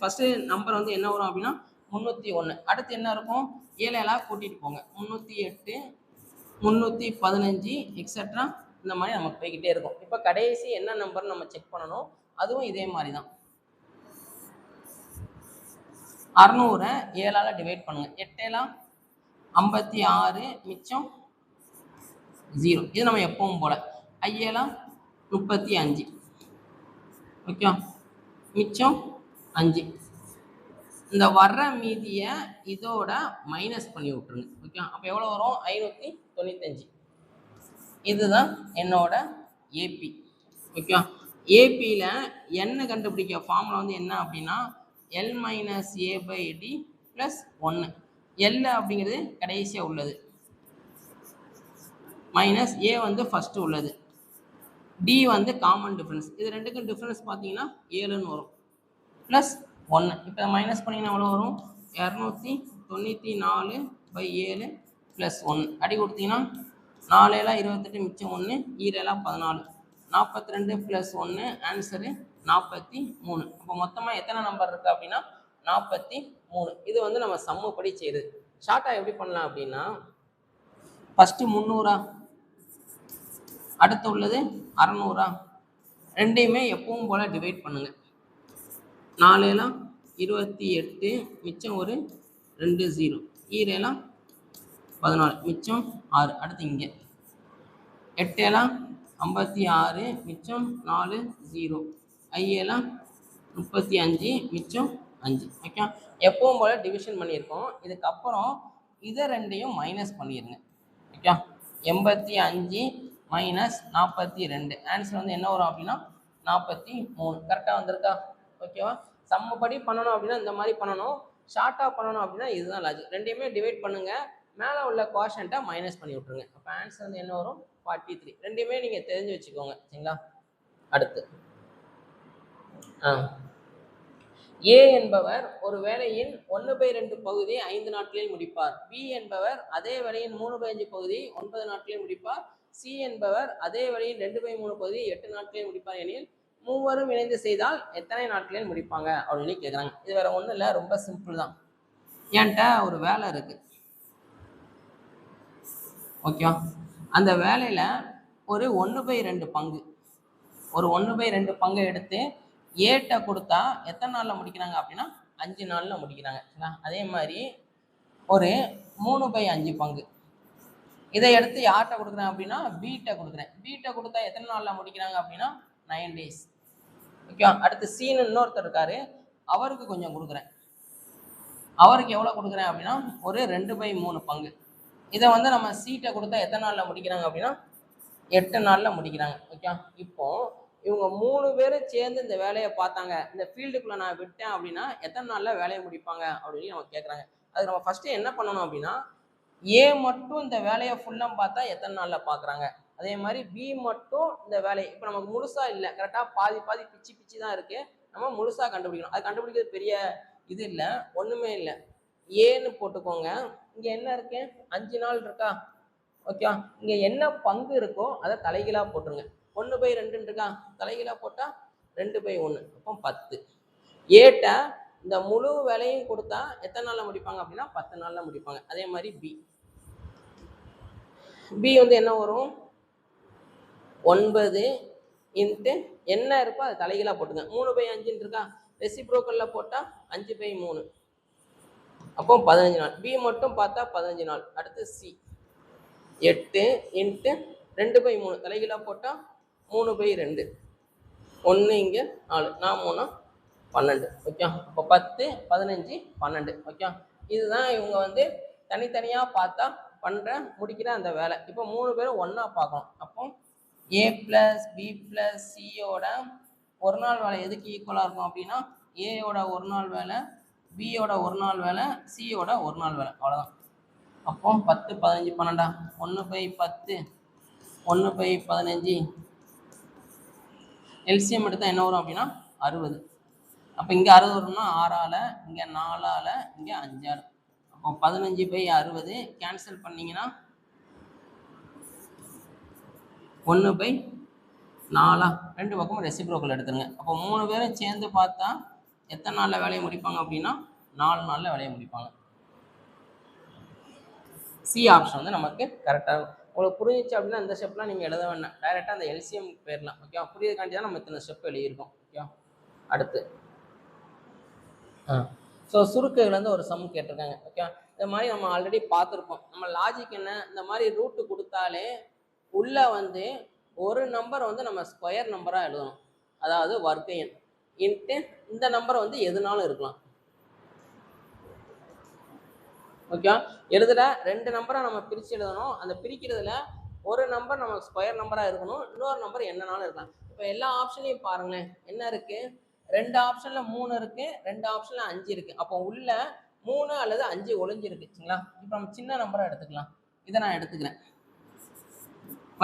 ஃபஸ்ட்டு நம்பர் வந்து என்ன வரும் அப்படின்னா 301. அடுத்து என்ன இருக்கும், 7 கூட்டிகிட்டு போங்க. 308 315 எக்ஸட்ரா இந்த மாதிரி நமக்கு போய்கிட்டே இருக்கும். இப்போ கடைசி என்ன நம்பர் நம்ம செக் பண்ணணும், அதுவும் இதே மாதிரி தான். 600 7ஆல் டிவைட் பண்ணுங்க. 8 56 மிச்சம் 0. இது நம்ம எப்பவும் போல. 5 35 ஓகே, மிச்சம் 5. இந்த வர்ற மீதியை இதோட மைனஸ் பண்ணி விட்டுருங்க. ஓகே, அப்போ எவ்வளோ வரும், 595. இதுதான் என்னோட ஏபி. ஓகே, ஏபியில் என்ன கண்டுபிடிக்க ஃபார்முலா வந்து என்ன அப்படின்னா L - A/D + 1. L அப்படிங்கிறது கடைசியாக உள்ளது, மைனஸ் A வந்து ஃபஸ்ட்டு உள்ளது, D வந்து காமன் டிஃப்ரென்ஸ். இது ரெண்டுக்கும் டிஃப்ரென்ஸ் பார்த்தீங்கன்னா 7ன்னு வரும், ப்ளஸ் 1. இப்போ மைனஸ் பண்ணிங்கன்னா எவ்வளோ வரும், 294/7 + 1. அடி கொடுத்தீங்கன்னா 4 28 மிச்சம் 1 7 14 42 + 1 ஆன்சரு 43. அப்போ மொத்தமாக எத்தனை நம்பர் இருக்குது அப்படின்னா 43. இது வந்து நம்ம சம்முப்படி செய்யுது. ஷார்ட்டாக எப்படி பண்ணலாம் அப்படின்னா, ஃபஸ்ட்டு 300 அடுத்து உள்ளது 600 ரெண்டையுமே எப்பவும் போல் டிவைட் பண்ணுங்க. 4 28 மிச்சம் ஒரு 2 0 7 14 மிச்சம் 6. அடுத்து இங்கே 8 56 மிச்சம் 4 0 5 35 மிச்சம் 5. ஓகே, எப்பவும் போல் டிவிஷன் பண்ணியிருக்கோம். இதுக்கப்புறம் இதை ரெண்டையும் மைனஸ் பண்ணிடுங்க. ஓகே, 85 - 42 ஆன்சர் வந்து என்ன வரும் அப்படின்னா 43. கரெக்டாக வந்திருக்கா? ஓகேவா? சம்மப்படி பண்ணணும் அப்படின்னா இந்த மாதிரி பண்ணணும். ஷார்ட்டாக பண்ணணும் அப்படின்னா இதுதான் லாஜிக். ரெண்டையுமே டிவைட் பண்ணுங்கள், மேலே உள்ள குவாஷன்ட்டை மைனஸ் பண்ணி விட்ருங்க. அப்போ ஆன்சர் வந்து என்ன வரும், 43. ரெண்டையுமே நீங்கள் தெரிஞ்சு வச்சுக்கோங்க. சரிங்களா? அடுத்து A என்பவர் ஒரு வேலையின் 1/2 பகுதி 5 நாட்களில் முடிப்பார். B என்பவர் அதே வேலையின் 3/5 பகுதி 9 நாட்களில் முடிப்பார். C என்பவர் அதே வேலையின் 2/3 பகுதி 8 நாட்களில் முடிப்பார் எனில் மூவரும் இணைந்து செய்தால் எத்தனை நாட்களில் முடிப்பாங்க அப்படின்னு கேட்குறாங்க. இது வேற ஒன்றும் இல்லை, ரொம்ப சிம்பிள் தான். என்கிட்ட ஒரு வேலை இருக்கு. ஓகே, அந்த வேலையில் ஒரு 1/2 பங்கு, ஒரு 1/2 பங்கை எடுத்து ஏட்ட கொடுத்தா எத்தனை நாளில் முடிக்கிறாங்க அப்படின்னா 5 நாளில் முடிக்கிறாங்க. அதே மாதிரி ஒரு 3/5 பங்கு இதை எடுத்து யார்கிட்ட கொடுக்குறேன் அப்படின்னா பீட்டை கொடுக்குறேன். பீட்டை கொடுத்தா எத்தனை நாளில் முடிக்கிறாங்க அப்படின்னா 9 days. ஓகே, அடுத்து சீனு இன்னொருத்தர் இருக்காரு, அவருக்கு கொஞ்சம் கொடுக்குறேன். அவருக்கு எவ்வளோ கொடுக்குறேன் அப்படின்னா ஒரு 2/3 பங்கு. இதை வந்து நம்ம சீட்டை கொடுத்தா எத்தனை நாளில் முடிக்கிறாங்க அப்படின்னா 8 நாளில் முடிக்கிறாங்க. ஓகே, இப்போ இவங்க 3 பேரும் சேர்ந்து இந்த வேலையை பார்த்தாங்க, இந்த ஃபீல்டுக்குள்ளே நான் விட்டேன் அப்படின்னா எத்தனை நாளில் வேலையை முடிப்பாங்க அப்படின்னு நம்ம கேட்குறாங்க. அதுக்கு நம்ம ஃபஸ்ட்டு என்ன பண்ணணும் அப்படின்னா, ஏ மட்டும் இந்த வேலையை ஃபுல்லாக பார்த்தா எத்தனை நாளில் பார்க்குறாங்க, அதே மாதிரி பி மட்டும் இந்த வேலையை, இப்போ நமக்கு முழுசாக இல்லை, கரெக்டாக பாதி பாதி பிச்சு தான் இருக்குது, நம்ம முழுசாக கண்டுபிடிக்கணும். அது கண்டுபிடிக்கிறது பெரிய இது இல்லை, ஒன்றுமே இல்லை. ஏன்னு போட்டுக்கோங்க. இங்கே என்ன இருக்கு, 5 நாள் இருக்கா? ஓகே, இங்கே என்ன பங்கு இருக்கோ அதை தலைகீழாக போட்டுருங்க. 1/2 இருக்கா, தலைகீழாக போட்டால் 2/1, அப்போ 10. ஏட்ட இந்த முழு வேலையும் கொடுத்தா எத்தனை நாளில் முடிப்பாங்க அப்படின்னா 10 நாளில் முடிப்பாங்க. அதே மாதிரி பி வந்து என்ன வரும், 9 இன்ட்டு என்ன இருக்கோ அதை தலைகீழாக போட்டுங்க. 3/5 இருக்கா, ரெசிப்ரோக்கலில் போட்டால் 5/3. அப்போ 15 நாள். பி மட்டும் பார்த்தா 15 நாள். அடுத்து சி 8 இன்ட்டு 2/3 தலைகீழாக போட்டால் 3/2 1 இங்கே 4 நான் 3 12 ஓகே. அப்போ 10 15 12 ஓகே. இதுதான் இவங்க வந்து தனித்தனியாக பார்த்தா பண்ணுற முடிக்கிற அந்த வேலை. இப்போ 3 பேரும் ஒன்றா பார்க்கணும். அப்போ ஏ ப்ளஸ் பி ப்ளஸ் சியோட ஒரு நாள் வேலை எதுக்கு ஈக்குவலாக இருக்கும் அப்படின்னா ஏயோட ஒரு நாள் வேலை, பியோட ஒரு நாள் வேலை, சியோட ஒரு நாள் வேலை, அவ்வளோதான். அப்போ 10 15 12 1/10 1/15 எல்சிஎம் எடுத்தால் என்ன வரும் அப்படின்னா 60. அப்போ இங்கே 60 வரும்னா 6ஆல், இங்கே 4ஆல், இங்கே 5ஆல். அப்போ 15/60 கேன்சல் பண்ணிங்கன்னா 1/4. ரெண்டு பக்கமும் ரெசிப்ரோக்கல் எடுத்துருங்க. அப்போ 3 பேரும் சேர்ந்து பார்த்தா எத்தனை நாளில் வேலையை முடிப்பாங்க அப்படின்னா 4 நாளில் வேலையை முடிப்பாங்க. சி ஆப்ஷன் வந்து நமக்கு கரெக்டாக இருக்கும். உங்களுக்கு புரிஞ்சிச்சு அப்படின்னா இந்த ஸ்டெப்லாம் நீங்கள் எழுத வேண்டாம், டைரெக்டாக அந்த எல்சிஎம் போயிடலாம். ஓகே, புரியுதுக்காண்டி தான் நம்ம இத்தனை ஸ்டெப் எழுதியிருக்கோம். ஓகே, அடுத்து ஸோ சுருக்குகள்லேருந்து ஒரு சம் கேட்டிருக்காங்க. ஓகே, இந்த மாதிரி நம்ம ஆல்ரெடி பார்த்துருப்போம். நம்ம லாஜிக் என்ன, இந்த மாதிரி ரூட்டு கொடுத்தாலே உள்ளே வந்து ஒரு நம்பர் வந்து நம்ம ஸ்கொயர் நம்பராக எழுதணும். அதாவது வர்க்க எண் இன்ட்டு இந்த நம்பரை வந்து எதுனாலும் இருக்கலாம். ஓகே, எழுதுற 2 நம்பரை நம்ம பிரித்து எழுதணும். அந்த பிரிக்கிறதுல ஒரு நம்பர் நம்ம ஸ்கொயர் நம்பராக இருக்கணும், இன்னொரு நம்பர் என்னன்னாலும் இருக்கலாம். இப்போ எல்லா ஆப்ஷன்லையும் பாருங்களேன், என்ன இருக்குது, 2 ஆப்ஷனில் 3 இருக்குது, 2 ஆப்ஷனில் 5 இருக்குது. அப்போ உள்ள 3 அல்லது 5 ஒளிஞ்சிருக்கு. சரிங்களா? இப்போ நம்ம சின்ன நம்பரை எடுத்துக்கலாம். இதை நான் எடுத்துக்கிறேன்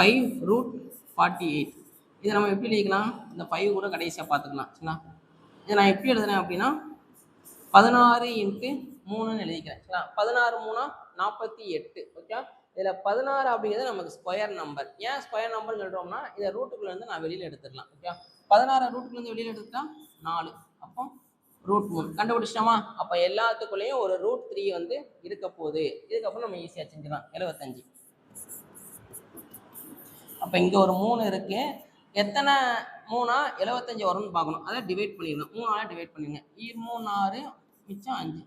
5√48. இதை நம்ம எப்படி எழுதிக்கலாம், இந்த 5 கூட கடைசியாக பார்த்துக்கலாம். சரிங்களா? இதை நான் எப்படி எழுதுறேன் அப்படின்னா 16 × 3ன்னு எழுதிக்கிறேன். சரிங்களா? 16 3 48. ஓகே, இதில் 16 அப்படிங்கிறது நமக்கு ஸ்கொயர் நம்பர். ஏன் ஸ்கொயர் நம்பர்னு சொல்கிறோம்னா இதை ரூட்டுக்குள்ளேருந்து நான் வெளியில் எடுத்துக்கலாம். ஓகே, 16 ரூட்டுக்குள்ளேருந்து வெளியில் எடுத்துட்டா 4. அப்போ √3 கண்டுபிடிச்சிட்டோமா? அப்போ எல்லாத்துக்குள்ளேயும் ஒரு √3 வந்து இருக்க போகுது. இதுக்கப்புறம் நம்ம ஈஸியாக செஞ்சுக்கலாம். 75. அப்போ இங்கே ஒரு 3 இருக்குது. எத்தனை 3ஆ 75 வரும்னு பார்க்கணும். அதை டிவைட் பண்ணிடணும். 3ஆல் டிவைட் பண்ணிடுங்க. 3 6 மிச்சம் 5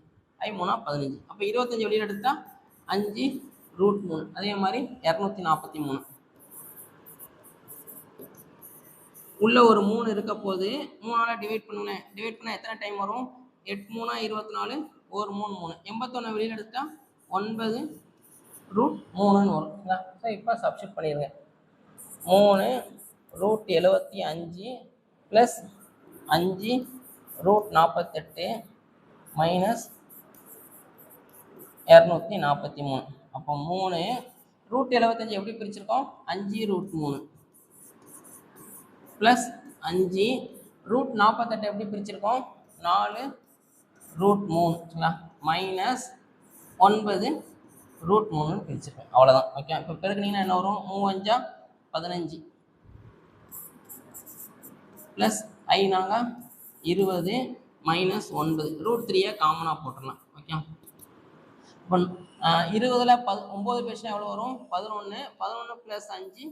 5 3 15. அப்போ 25 வெளியில் எடுத்தால் 5√3. அதே மாதிரி 243. உள்ள ஒரு 3 இருக்க போது 3ஆல் டிவைட் பண்ணுவேன். டிவைட் பண்ணால் எத்தனை டைம் வரும், 8 3 24, 1 3 3 81 வெளியில் எடுத்தால் 9√3ன்னு வரும். ஸோ இப்போ சப்ஸ்டிட் பண்ணிடுங்க. 3√75 ப்ளஸ் 5√48 மைனஸ் 243. அப்போ 3√75 எப்படி பிரிச்சிருக்கோம், 5√3 ப்ளஸ் 5√48 எப்படி பிரிச்சிருக்கோம், 4√3 மைனஸ் 9√3 பிரிச்சிருக்கோம். அவ்வளோதான். ஓகே, இப்போ பெருக்குனீங்கன்னா என்ன வரும், 3 5 15 ப்ளஸ் 5 20 மைனஸ் 9 √3 காமனாக போட்டுடலாம். ஓகே, இப்போ 20ல் 9 பேசினா எவ்வளோ வரும், 11 11 ப்ளஸ் 5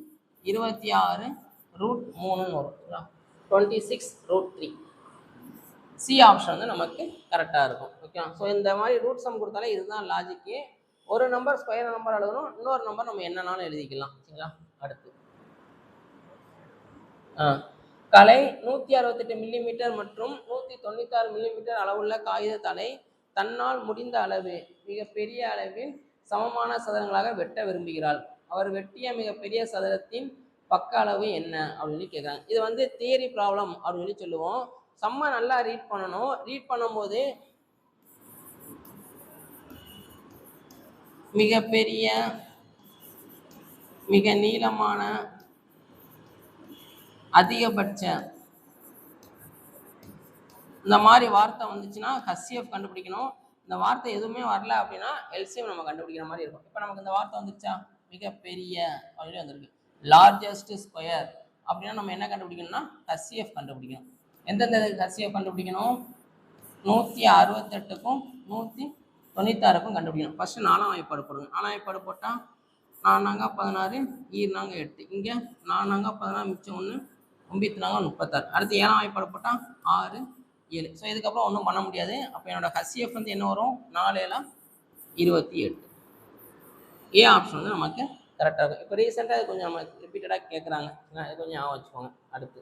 26√3ன்னு வரும். 26√3. சி ஆப்ஷன் வந்து நமக்கு கரெக்டாக இருக்கும். ஓகே, ஸோ இந்த மாதிரி ரூட் சம் கொடுத்தாலே இதுதான் லாஜிக்கு. ஒரு நம்பர் ஸ்கொயர் நம்பர் எழுதணும், இன்னொரு நம்பர் நம்ம என்னன்னாலும் எழுதிக்கலாம். சரிங்களா? அடுத்து கலை 168 மில்லிமீட்டர் மற்றும் 196 மில்லிமீட்டர் அளவுள்ள காகித தலை தன்னால் முடிந்த அளவு மிகப்பெரிய அளவில் சமமான சதுரங்களாக வெட்ட விரும்புகிறாள். அவர் வெட்டிய மிகப்பெரிய சதுரத்தின் பக்க அளவு என்ன அப்படின்னு கேட்குறாங்க. இது வந்து தியரி ப்ராப்ளம் அப்படின்னு சொல்லி சொல்லுவோம். செம்ம நல்லா ரீட் பண்ணணும். ரீட் பண்ணும்போது மிகப்பெரிய மிக நீளமான அதிகபட்ச இந்த மாதிரி வார்த்தை வந்துச்சுன்னா ஹச்சிஎஃப் கண்டுபிடிக்கணும். இந்த வார்த்தை எதுவுமே வரல அப்படின்னா எல்சிஎம் நம்ம கண்டுபிடிக்கிற மாதிரி இருக்கும். இப்போ நமக்கு இந்த வார்த்தை வந்துருச்சா, மிகப்பெரிய அப்படின்னு வந்திருக்கு. லார்ஜஸ்ட் ஸ்கொயர் அப்படின்னா நம்ம என்ன கண்டுபிடிக்கணும்னா ஹச்சிஎஃப் கண்டுபிடிக்கணும். எந்தெந்த ஹச்சிஎஃப் கண்டுபிடிக்கணும், 168க்கும் 196க்கும் கண்டுபிடிக்கணும். ஃபஸ்ட்டு 4ஆம் வாய்ப்பாடு போடுங்க. 4ஆம் வாய்ப்பாடு போட்டால் 4 16 ஈர்னாங்க 8, இங்கே 4 16 மிச்சம் 1 9 36. அடுத்து 7ஆம் வாய்ப்பாடு போட்டால் 6 7. ஸோ இதுக்கப்புறம் ஒன்றும் பண்ண முடியாது. அப்போ என்னோட HCF வந்து என்ன வரும்? 4 7 28. ஏ ஆப்ஷன் வந்து நமக்கு கரெக்டாக இருக்கும். இப்போ ரீசெண்டாக இது கொஞ்சம் நம்ம ரிப்பீட்டடாக கேட்குறாங்க, இது கொஞ்சம் ஞாபகம் வச்சுக்கோங்க. அடுத்து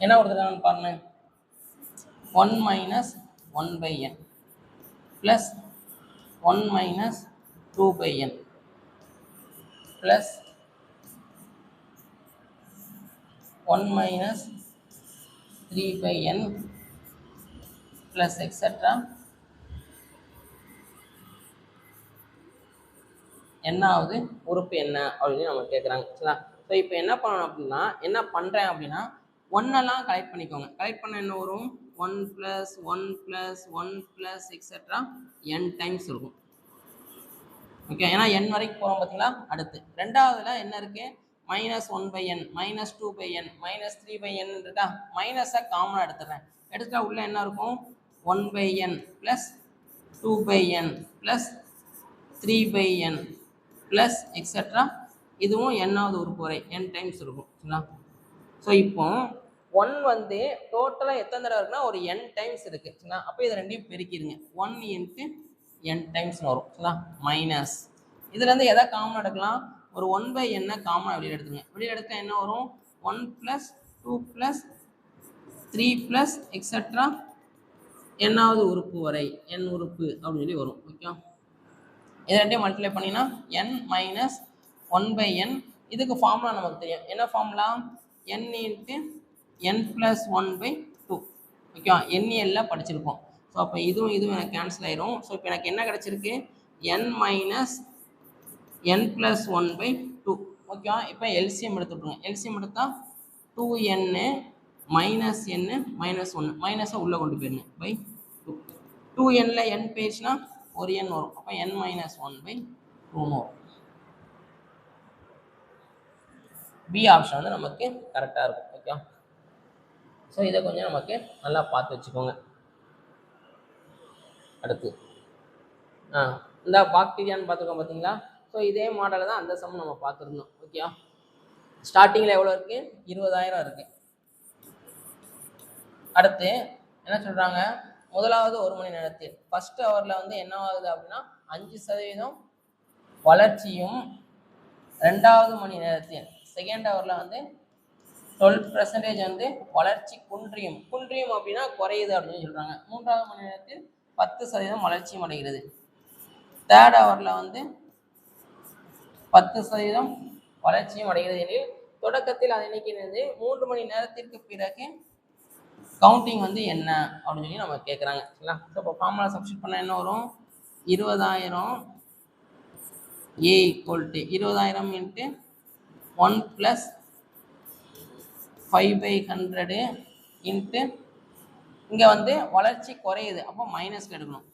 என்ன கொடுத்துருக்காங்கன்னு பாருங்க. 1 minus 1/n plus 1 minus 2/n plus 1 minus 3/n plus extra என்னாவது உறுப்பு என்ன அப்படின்னு நம்ம கேட்குறாங்க. சரிங்களா? ஸோ இப்போ என்ன பண்ணணும் அப்படின்னா, என்ன பண்ணுறேன் அப்படின்னா, ஒன்னெல்லாம் கலெக்ட் பண்ணிக்கோங்க. கலெக்ட் பண்ண என்ன வரும்? 1 + 1 + 1 + எக்ஸட்ரா n டைம்ஸ் இருக்கும். ஓகே, ஏன்னா n வரைக்கும் போகிறோம் பார்த்தீங்களா? அடுத்து ரெண்டாவதுல என்ன இருக்கு? -1/n -2/n -3/n இருக்கா? மைனஸை காமனாக எடுத்துடுறேன். எடுத்துட்டா உள்ள என்ன இருக்கும்? 1/n + 2/n + 3/n plus extra இதுவும் என்னாவது உறுப்பு வரை n டைம்ஸ் இருக்கும். சரிங்களா? ஸோ இப்போ 1 வந்து டோட்டலாக எத்தனை தடவை இருக்குன்னா ஒரு n டைம்ஸ் இருக்குது. சரிங்களா? அப்போ இதை ரெண்டையும் பெருக்கிடுங்க. 1 × n டைம்ஸ்னு வரும். சரிங்களா? மைனஸ் இதுலேருந்து எதை காமன் எடுக்கலாம்? ஒரு 1/n காமனாக வெளியில் எடுத்துங்க. வெளியில் எடுத்தால் என்ன வரும்? 1 + 2 + 3 ப்ளஸ் எக்ஸட்ரா என்னாவது உறுப்பு வரை n உறுப்பு அப்படின்னு சொல்லி வரும். ஓகே, இதை ரெண்டையும் மல்டிப்ளை பண்ணினா n மைனஸ் 1/n. இதுக்கு ஃபார்முலா நமக்கு தெரியும். என்ன ஃபார்முலா? n × n + 1/2. ஓகே, எண்ணியலில் படிச்சிருக்கோம். ஸோ அப்போ இதுவும் எனக்கு கேன்சல் ஆயிரும். ஸோ இப்போ எனக்கு என்ன கிடச்சிருக்கு? n minus n + 1/2. ஓகே, இப்போ எல்சிஎம் எடுத்துவிட்ருங்க. எல்சிஎம் எடுத்தால் 2n மைனஸ் n மைனஸ் 1 மைனஸை உள்ளே கொண்டு போயிருங்க பை 2. 2nல n பேஜ்னா ஒரு n வரும். அப்போ n மைனஸ் 1/2 வரும். பி ஆப்ஷன் வந்து நமக்கு கரெக்டாக இருக்கும். ஓகே, ஸோ இதை கொஞ்சம் நமக்கு நல்லா பார்த்து வச்சுக்கோங்க. அடுத்து இந்த பாக்டீரியான்னு பார்த்துக்கோங்க பார்த்தீங்களா? ஸோ இதே மாடலில் தான் அந்த சம் நம்ம பார்த்துருந்தோம். ஓகே, ஸ்டார்டிங்கில் எவ்வளோ இருக்குது? 20,000 இருக்குது. அடுத்து என்ன சொல்கிறாங்க? முதலாவது 1 மணி நேரத்தில் ஃபர்ஸ்ட் ஹவரில் வந்து என்ன ஆகுது அப்படின்னா 5% வளர்ச்சியும், ரெண்டாவது மணி நேரத்தில் செகண்ட் ஹவரில் வந்து 12% வந்து வளர்ச்சி குன்றியும் அப்படின்னா குறையுது அப்படின்னு சொல்கிறாங்க. மூன்றாவது மணி நேரத்தில் 10% வளர்ச்சியும் அடைகிறது. தேர்ட் ஹவரில் வந்து 10% வளர்ச்சியும் அடைகிறது எனில் தொடக்கத்தில் அது எண்ணிக்கையிலிருந்து 3 மணி நேரத்திற்கு பிறகு கவுண்டிங் வந்து என்ன அப்படின்னு சொல்லி நம்ம கேட்குறாங்க. சரிங்களா? ஸோ இப்போ ஃபார்முலா சப்ஸ்டிட் பண்ணால் என்ன வரும்? 20,000 A = 20,000 × 1 + 5/100 இன்ட்டு இங்கே வந்து வளர்ச்சி குறையுது, அப்போ மைனஸில் எடுக்கணும்.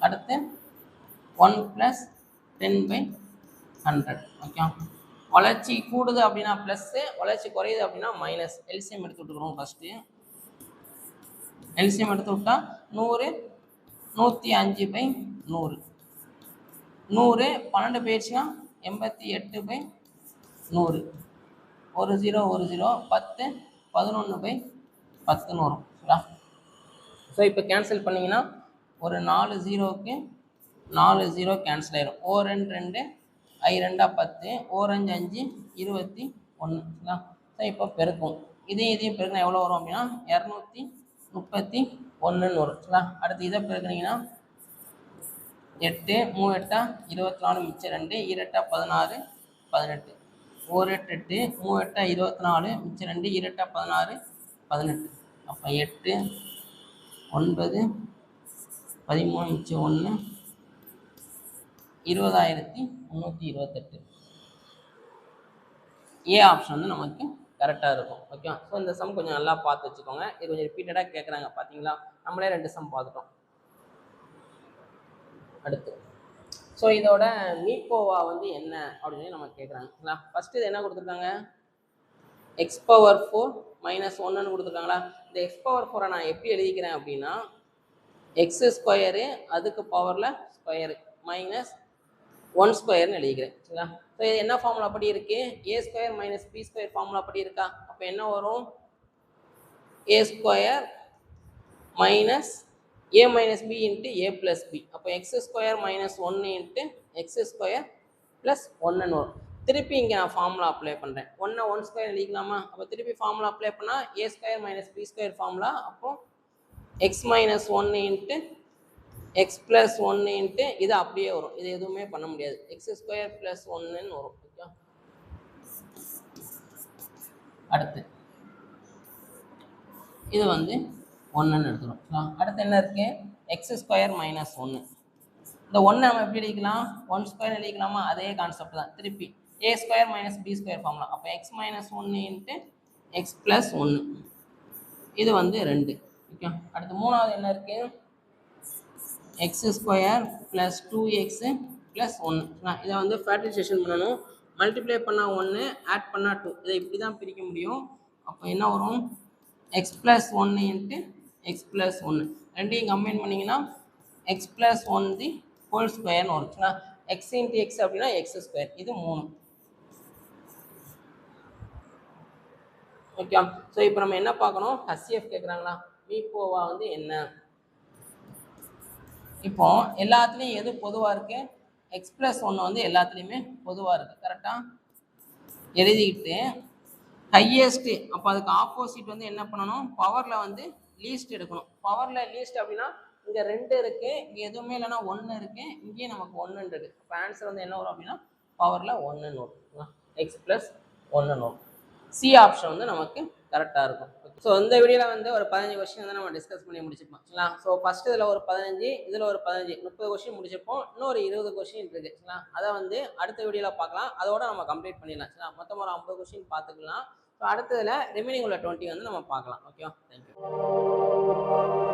அடுத்து 1 + 10/100. ஓகே, வளர்ச்சி கூடுது அப்படின்னா ப்ளஸ்ஸு, வளர்ச்சி குறையுது அப்படின்னா மைனஸ். எல்சிஎம் எடுத்து விட்டுக்கிறோம். ஃபஸ்ட்டு எல்சிஎம் எடுத்து விட்டால் 100 105/100. 100 12 போயிடுச்சுன்னா 88/100. 1 0 1 0 10 11/10 வரும். ஸோ இப்போ கேன்சல் பண்ணிங்கன்னா ஒரு 4 0க்கு 4 0 கேன்சல் ஆயிரும். ஓ 2 2 I 2 10 ஓ 5 5 21. ஸோ இப்போ பெருக்கும். இதையும் பெருக்கினா எவ்வளோ வரும் அப்படின்னா 231 வரும். சரிங்களா? அடுத்து இதை பெருக்குனீங்கன்னா 8 3 8 24 மிச்சம் 2 2 16 18. 1 8 8 3 8 24 மிச்சம் 2 2 16 18. அப்போ 8 9 13 மிச்சம் 1 20,328. ஏ ஆப்ஷன் வந்து நமக்கு கரெக்டாக இருக்கும். ஓகே, ஸோ இந்த சம் கொஞ்சம் நல்லா பார்த்து வச்சுக்கோங்க. இது கொஞ்சம் ரிப்பீட்டடாக கேட்குறாங்க. பார்த்தீங்களா? நம்மளே 2 சம் பார்த்துட்டோம். அடுத்து ஸோ இதோட மீகோவா வந்து என்ன அப்படின்னு நம்ம கேட்குறாங்க. ஃபஸ்ட்டு இது என்ன கொடுத்துருக்காங்க? x⁴ - 1ன்னு கொடுத்துருக்காங்களா? இந்த x⁴ நான் எப்படி எழுதிக்கிறேன் அப்படின்னா x² அதுக்கு பவரில் ஸ்கொயரு -1² எழுதிக்கிறேன். சரிங்களா? ஸோ இது என்ன ஃபார்முலா அப்படி இருக்கு, A square minus B square formula அப்படி இருக்கா. அப்போ என்ன வரும், A square minus A minus B into A plus B. அப்போ எக்ஸ் ஸ்கொயர் மைனஸ் ஒன்று இன்ட்டு எக்ஸ் ஸ்கொயர் ப்ளஸ் ஒன்றுன்னு வரும். திருப்பி இங்கே நான் ஃபார்முலா அப்ளை பண்ணுறேன். ஒன்றை ஒன் ஸ்கொயர் எழுதிக்கலாமா. அப்போ திருப்பி ஃபார்முலா அப்ளை பண்ணால் A square minus B square formula. அப்போது எக்ஸ் மைனஸ் ஒன்று இன்ட்டு எக்ஸ் ப்ளஸ் ஒன்று இன்ட்டு இது அப்படியே வரும். இது எதுவுமே பண்ண முடியாது. எக்ஸ் ஸ்கொயர் ப்ளஸ் ஒன்றுன்னு வரும். ஓகே, அடுத்து இது வந்து ஒன்றுன்னு எடுத்துரும். அடுத்து என்ன இருக்குது, எக்ஸ் ஸ்கொயர் மைனஸ் ஒன்று. இந்த ஒன்றை நம்ம எப்படி எழுதிக்கலாம், ஒன் ஸ்கொயர் எழுதிக்கலாமா. அதே கான்செப்ட் தான். திருப்பி A square minus B square formula. அப்போ எக்ஸ் மைனஸ் ஒன்று இன்ட்டு எக்ஸ் ப்ளஸ் ஒன்று. இது வந்து 2. ஓகே, அடுத்து மூணாவது என்ன இருக்குது, X square plus 2x plus 1. இதை வந்து ஃபேக்டரைசேஷன் பண்ணணும். மல்டிப்ளை பண்ணால் 1, ஆட் பண்ணால் 2. இதை இப்படி தான் பிரிக்க முடியும். அப்போ என்ன வரும், X plus 1 into X plus 1. ரெண்டையும் கம்பைன் பண்ணிங்கன்னா எக்ஸ் ப்ளஸ் 1 தி ஹோல் ஸ்கொயர்னு வருச்சுன்னா, எக்ஸ் இன்ட்டு எக்ஸ் அப்படின்னா எக்ஸ் ஸ்கொயர். இது 3. ஓகே, ஸோ இப்போ நம்ம என்ன பார்க்கணும், ஹச்சிஎஃப் கேட்குறாங்களா, மீபோவா வந்து என்ன. இப்போ எல்லாத்துலேயும் எது பொதுவாக இருக்குது, எக்ஸ் ப்ளஸ் 1 வந்து எல்லாத்துலேயுமே பொதுவாக இருக்குது. கரெக்டாக எழுதிக்கிட்டு ஹையஸ்ட்டு, அப்போ அதுக்கு ஆப்போசிட் வந்து என்ன பண்ணணும், பவரில் வந்து லீஸ்ட் எடுக்கணும். பவரில் லீஸ்ட் அப்படின்னா இங்கே 2 இருக்குது, இங்கே எதுவுமே இல்லைன்னா 1 இருக்குது, இங்கேயும் நமக்கு 1 இருக்குது. இப்போ ஆன்சர் வந்து என்ன வரும் அப்படின்னா பவரில் 1 வரும். எக்ஸ் ப்ளஸ் 1 வரும். சி ஆப்ஷன் வந்து நமக்கு கரெக்டாக இருக்கும். ஸோ இந்த வீடியோவில் வந்து ஒரு 15 கொஸ்டின் வந்து நம்ம டிஸ்கஸ் பண்ணி முடிச்சிருப்போம். சரிங்களா. ஸோ ஃபஸ்ட்டு இதில் ஒரு 15, இதில் ஒரு 15, 30 கொஸ்டின் முடிச்சிருப்போம். இன்னொரு 20 கொஸ்டின் இருக்குது. சரிங்களா, அதை வந்து அடுத்த வீடியோவில் பார்க்கலாம். அதோட நம்ம கம்ப்ளீட் பண்ணிடலாம். சரிங்களா, மொத்தம் ஒரு 50 கொஸ்டின் பார்த்துக்கலாம். ஸோ அடுத்ததில் ரிமைனிங் உள்ள 20 வந்து நம்ம பார்க்கலாம். Okay, thank you.